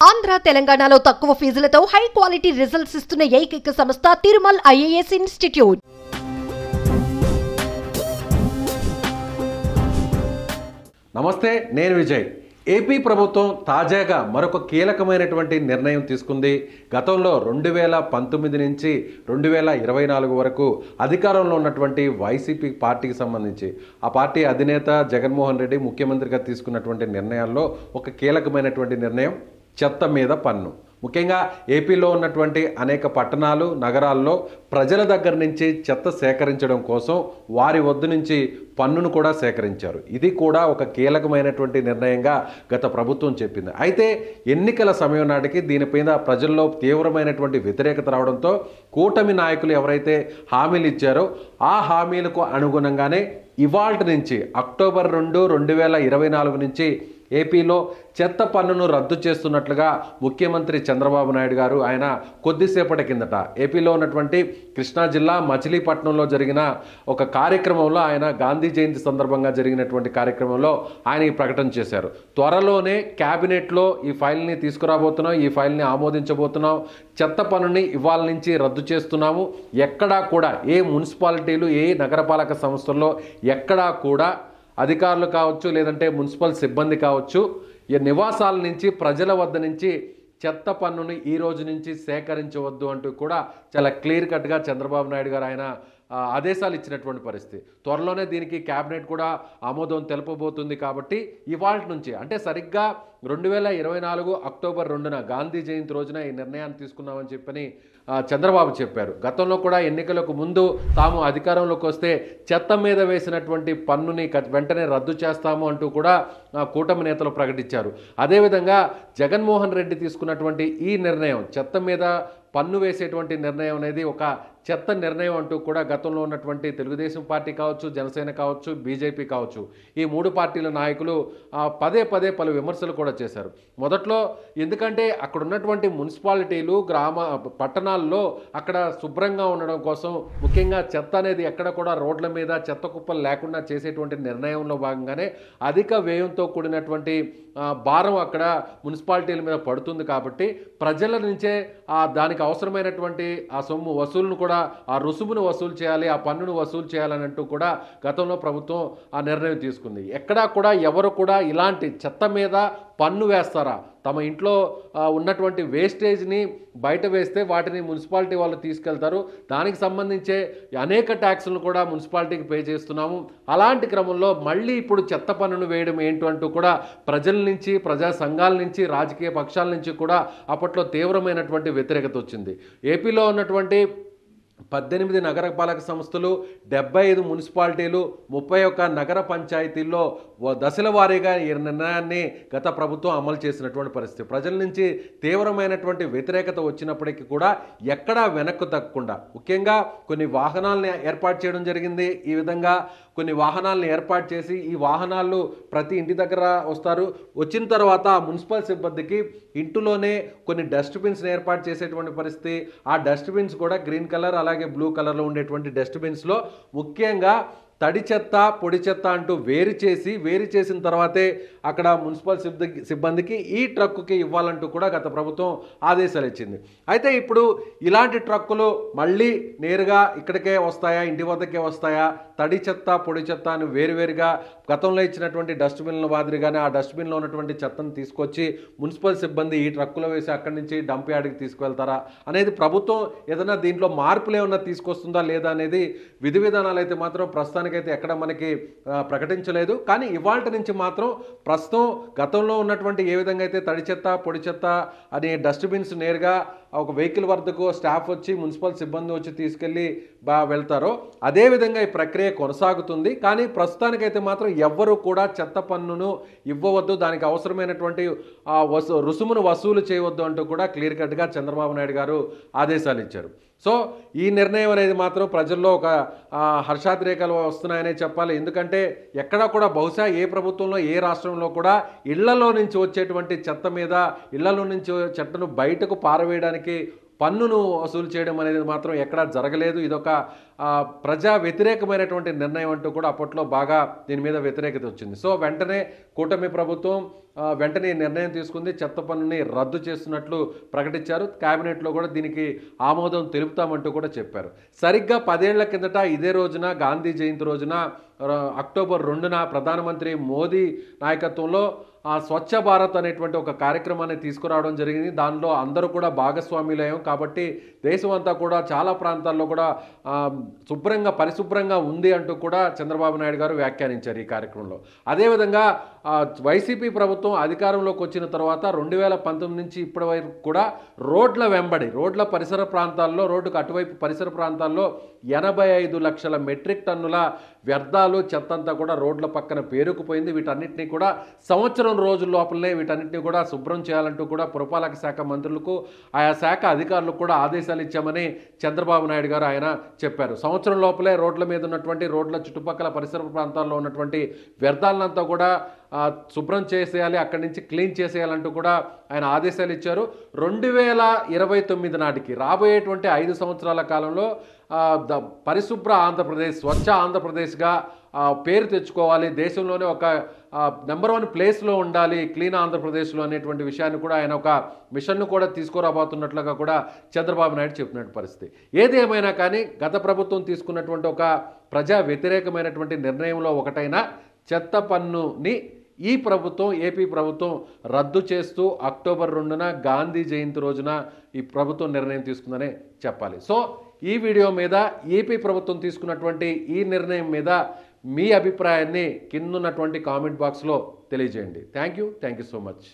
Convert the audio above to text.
ఆంధ్ర తెలంగాణలో తక్కువ ఫీజులతో high quality results ఇస్తున్న ఏకైక సంస్థ తిరుమల్ ఐఏఎస్ ఇన్స్టిట్యూట్. నమస్తే, నేను విజయ్. ఏపీ ప్రభుత్వం తాజాగా మరొక కీలకమైనటువంటి నిర్ణయం తీసుకుంది. గతంలో 2019 నుంచి 2024 వరకు అధికారంలో ఉన్నటువంటి వైసీపీ పార్టీకి సంబంధించి ఆ పార్టీ అధినేత జగన్మోహన్ రెడ్డి ముఖ్యమంత్రిగా తీసుకున్నటువంటి నిర్ణయాల్లో ఒక కీలకమైనటువంటి నిర్ణయం చెత్త మీద పన్ను. ముఖ్యంగా ఏపీలో ఉన్నటువంటి అనేక పట్టణాలు, నగరాల్లో ప్రజల దగ్గర నుంచి చెత్త సేకరించడం కోసం వారి వద్ద నుంచి పన్నును కూడా సేకరించారు. ఇది కూడా ఒక కీలకమైనటువంటి నిర్ణయంగా గత ప్రభుత్వం చెప్పింది. అయితే ఎన్నికల సమయం నాటికి దీనిపైన ప్రజల్లో తీవ్రమైనటువంటి వ్యతిరేకత రావడంతో కూటమి నాయకులు ఎవరైతే హామీలు ఇచ్చారో ఆ హామీలకు అనుగుణంగానే ఇవాల్టి నుంచి అక్టోబర్ 2, 2024 నుంచి ఏపీలో చెత్త పన్నును రద్దు చేస్తున్నట్లుగా ముఖ్యమంత్రి చంద్రబాబు నాయుడు గారు ఆయన కొద్దిసేపటి కిందట ఏపీలో ఉన్నటువంటి కృష్ణా జిల్లా మచిలీపట్నంలో జరిగిన ఒక కార్యక్రమంలో ఆయన గాంధీ జయంతి సందర్భంగా జరిగినటువంటి కార్యక్రమంలో ఆయన ఈ ప్రకటన చేశారు. త్వరలోనే క్యాబినెట్లో ఈ ఫైల్ని తీసుకురాబోతున్నాం, ఈ ఫైల్ని ఆమోదించబోతున్నాం, చెత్త పన్నుని ఇవాళ నుంచి రద్దు చేస్తున్నాము. ఎక్కడా కూడా ఏ మున్సిపాలిటీలు, ఏ నగరపాలక సంస్థల్లో ఎక్కడా కూడా అధికారులు కావచ్చు, లేదంటే మున్సిపల్ సిబ్బంది కావచ్చు, ఈ నివాసాల నుంచి ప్రజల వద్ద నుంచి చెత్త పన్నుని ఈ రోజు నుంచి సేకరించవద్దు అంటూ కూడా చాలా క్లియర్ కట్గా చంద్రబాబు నాయుడు గారు ఆయన ఆదేశాలు ఇచ్చినటువంటి పరిస్థితి. త్వరలోనే దీనికి క్యాబినెట్ కూడా ఆమోదం తెలపబోతుంది. కాబట్టి ఇవాల్టి నుంచి అంటే సరిగ్గా 2024 అక్టోబర్ 2న గాంధీ జయంతి రోజున ఈ నిర్ణయాన్ని తీసుకున్నామని చెప్పని చంద్రబాబు చెప్పారు. గతంలో కూడా ఎన్నికలకు ముందు తాము అధికారంలోకి వస్తే చెత్త మీద వేసినటువంటి పన్నుని వెంటనే రద్దు చేస్తాము అంటూ కూడా కూటమి నేతలు ప్రకటించారు. అదేవిధంగా జగన్మోహన్ రెడ్డి తీసుకున్నటువంటి ఈ నిర్ణయం, చెత్త మీద పన్ను వేసేటువంటి నిర్ణయం అనేది ఒక చెత్త నిర్ణయం అంటూ కూడా గతంలో ఉన్నటువంటి తెలుగుదేశం పార్టీ కావచ్చు, జనసేన కావచ్చు, బీజేపీ కావచ్చు, ఈ 3 పార్టీల నాయకులు పదే పదే పలు విమర్శలు కూడా చేశారు. మొదట్లో ఎందుకంటే అక్కడ ఉన్నటువంటి మున్సిపాలిటీలు, పట్టణాల్లో అక్కడ శుభ్రంగా ఉండడం కోసం ముఖ్యంగా చెత్త అనేది ఎక్కడ కూడా రోడ్ల మీద చెత్త కుప్పలు లేకుండా చేసేటువంటి నిర్ణయంలో భాగంగానే అధిక వ్యయంతో కూడినటువంటి భారం అక్కడ మున్సిపాలిటీల మీద పడుతుంది. కాబట్టి ప్రజల నుంచే దానికి అవసరమైనటువంటి ఆ సొమ్ము వసూలును కూడా, ఆ రుసుమును వసూలు చేయాలి, ఆ పన్నును వసూలు చేయాలని అంటూ కూడా గతంలో ప్రభుత్వం ఆ నిర్ణయం తీసుకుంది. ఎక్కడా కూడా ఎవరు కూడా ఇలాంటి చెత్త మీద పన్ను వేస్తారా? తమ ఇంట్లో ఉన్నటువంటి వేస్టేజ్ని బయట వేస్తే వాటిని మున్సిపాలిటీ వాళ్ళు తీసుకెళ్తారు. దానికి సంబంధించే అనేక ట్యాక్సులను కూడా మున్సిపాలిటీకి పే చేస్తున్నాము. అలాంటి క్రమంలో మళ్ళీ ఇప్పుడు చెత్త పన్నును వేయడం ఏంటంటూ కూడా ప్రజల నుంచి, ప్రజా సంఘాల నుంచి, రాజకీయ పక్షాల నుంచి కూడా అప్పట్లో తీవ్రమైనటువంటి వ్యతిరేకత వచ్చింది. ఏపీలో ఉన్నటువంటి 18 నగరపాలక సంస్థలు, 75 మున్సిపాలిటీలు, 31 నగర పంచాయతీల్లో దశల వారీగా ఈ నిర్ణయాన్ని గత ప్రభుత్వం అమలు చేసినటువంటి పరిస్థితి. ప్రజల నుంచి తీవ్రమైనటువంటి వ్యతిరేకత వచ్చినప్పటికీ కూడా ఎక్కడా వెనక్కు తగ్గకుండా ముఖ్యంగా కొన్ని వాహనాలను ఏర్పాటు చేయడం జరిగింది. ఈ విధంగా కొన్ని వాహనాలను ఏర్పాటు చేసి ఈ వాహనాలు ప్రతి ఇంటి దగ్గర వస్తారు. వచ్చిన తర్వాత మున్సిపల్ సిబ్బందికి ఇంటిలోనే కొన్ని డస్ట్బిన్స్ని ఏర్పాటు చేసేటువంటి పరిస్థితి. ఆ డస్ట్బిన్స్ కూడా గ్రీన్ కలర్ అలాగే బ్లూ కలర్లో ఉండేటువంటి డస్ట్బిన్స్లో ముఖ్యంగా తడి చెత్త, పొడి చెత్త అంటూ వేరు చేసిన తర్వాతే అక్కడ మున్సిపల్ సిబ్బందికి ఈ ట్రక్కుకి ఇవ్వాలంటూ కూడా గత ప్రభుత్వం ఆదేశాలు ఇచ్చింది. అయితే ఇప్పుడు ఇలాంటి ట్రక్కులు మళ్ళీ నేరుగా ఇక్కడికే వస్తాయా, ఇంటి వద్దకే వస్తాయా? తడి చెత్త, పొడి చెత్త అని వేరువేరుగా గతంలో ఇచ్చినటువంటి డస్ట్బిన్ల మాదిరిగానే ఆ డస్ట్బిన్లో ఉన్నటువంటి చెత్తను తీసుకొచ్చి మున్సిపల్ సిబ్బంది ఈ ట్రక్కులో వేసి అక్కడి నుంచి డంప్ యార్డ్కి తీసుకువెళ్తారా అనేది ప్రభుత్వం ఏదైనా దీంట్లో మార్పులు ఏమన్నా తీసుకొస్తుందా లేదా అనేది విధి విధానాలు అయితే మాత్రం ప్రస్తుతానికైతే ఎక్కడ మనకి ప్రకటించలేదు. కానీ ఇవాల్టి నుంచి మాత్రం ప్రస్తుతం గతంలో ఉన్నటువంటి ఏ విధంగా అయితే తడి చెత్త, పొడి చెత్త అనే డస్ట్బిన్స్ నేరుగా ఒక వెహికల్ వద్దకు స్టాఫ్ వచ్చి, మున్సిపల్ సిబ్బంది వచ్చి తీసుకెళ్ళి వెళ్తారో అదేవిధంగా ఈ ప్రక్రియ కొనసాగుతుంది. కానీ ప్రస్తుతానికైతే మాత్రం ఎవ్వరూ కూడా చెత్త పన్నును ఇవ్వవద్దు, దానికి అవసరమైనటువంటి రుసుమును వసూలు చేయవద్దు అంటూ కూడా క్లియర్ కట్గా చంద్రబాబు నాయుడు గారు ఆదేశాలు ఇచ్చారు. సో ఈ నిర్ణయం అనేది మాత్రం ప్రజల్లో ఒక హర్షాతిరేకాలు వస్తున్నాయనే చెప్పాలి. ఎందుకంటే ఎక్కడా కూడా బహుశా ఏ ప్రభుత్వంలో, ఏ రాష్ట్రంలో కూడా ఇళ్లలో నుంచి వచ్చేటువంటి చెత్త మీద, ఇళ్లలో నుంచి చెత్తను బయటకు పారవేయడానికి పన్నును వసూలు చేయడం అనేది మాత్రం ఎక్కడా జరగలేదు. ఇదొక ప్రజా వ్యతిరేకమైనటువంటి నిర్ణయం అంటూ కూడా అప్పట్లో బాగా దీని మీద వ్యతిరేకత వచ్చింది. సో వెంటనే కూటమి ప్రభుత్వం వెంటనే నిర్ణయం తీసుకుంది, చెత్త పన్నుని రద్దు చేస్తున్నట్లు ప్రకటించారు. క్యాబినెట్లో కూడా దీనికి ఆమోదం తెలుపుతామంటూ కూడా చెప్పారు. సరిగ్గా 10 ఏళ్ల కిందట ఇదే రోజున, గాంధీ జయంతి రోజున అక్టోబర్ 2న ప్రధానమంత్రి మోదీ నాయకత్వంలో స్వచ్ఛ భారత్ అనేటువంటి ఒక కార్యక్రమాన్ని తీసుకురావడం జరిగింది. దానిలో అందరూ కూడా భాగస్వామ్యులయ్యాం. కాబట్టి దేశం అంతా కూడా చాలా ప్రాంతాల్లో కూడా పరిశుభ్రంగా ఉంది అంటూ కూడా చంద్రబాబు నాయుడు గారు వ్యాఖ్యానించారు ఈ కార్యక్రమంలో. అదేవిధంగా వైసీపీ ప్రభుత్వం అధికారంలోకి వచ్చిన తర్వాత 2019 నుంచి ఇప్పటి వరకు కూడా రోడ్ల వెంబడి, రోడ్ల పరిసర ప్రాంతాల్లో, రోడ్డుకు అటువైపు పరిసర ప్రాంతాల్లో 85 లక్షల మెట్రిక్ టన్నుల వ్యర్థాలు, చెత్త అంతా కూడా రోడ్ల పక్కన పేరుకుపోయింది. వీటన్నిటినీ కూడా సంవత్సరం రోజుల లోపలనే వీటన్నిటిని కూడా శుభ్రం చేయాలంటూ కూడా పురపాలక శాఖ మంత్రులకు, ఆయా శాఖ అధికారులకు కూడా ఆదేశాలు ఇచ్చామని చంద్రబాబు నాయుడు గారు ఆయన చెప్పారు. సంవత్సరం లోపలే రోడ్ల మీద ఉన్నటువంటి, రోడ్ల చుట్టుపక్కల పరిసర ప్రాంతాల్లో ఉన్నటువంటి వ్యర్థాలనంతా కూడా శుభ్రం చేసేయాలి, అక్కడి నుంచి క్లీన్ చేసేయాలంటూ కూడా ఆయన ఆదేశాలు ఇచ్చారు. 2029 నాటికి, రాబోయేటువంటి 5 సంవత్సరాల కాలంలో పరిశుభ్ర ఆంధ్రప్రదేశ్, స్వచ్ఛ ఆంధ్రప్రదేశ్గా పేరు తెచ్చుకోవాలి, దేశంలోనే ఒక నెంబర్ 1 ప్లేస్లో ఉండాలి క్లీన్ ఆంధ్రప్రదేశ్లో అనేటువంటి విషయాన్ని కూడా ఆయన ఒక మిషన్ను కూడా తీసుకురాబోతున్నట్లుగా కూడా చంద్రబాబు నాయుడు చెప్పినట్టు పరిస్థితి. ఏది ఏమైనా కానీ గత ప్రభుత్వం తీసుకున్నటువంటి ఒక ప్రజా వ్యతిరేకమైనటువంటి నిర్ణయంలో ఒకటైన చెత్త పన్నుని ఈ ప్రభుత్వం, ఏపీ ప్రభుత్వం రద్దు చేస్తూ అక్టోబర్ 2న గాంధీ జయంతి రోజున ఈ ప్రభుత్వం నిర్ణయం తీసుకుందనే చెప్పాలి. సో ఈ వీడియో మీద ఏపీ ప్రభుత్వం తీసుకున్నటువంటి ఈ నిర్ణయం మీద మీ అభిప్రాయాన్ని కింద ఉన్నటువంటి కామెంట్ బాక్స్లో తెలియజేయండి. Thank you so much.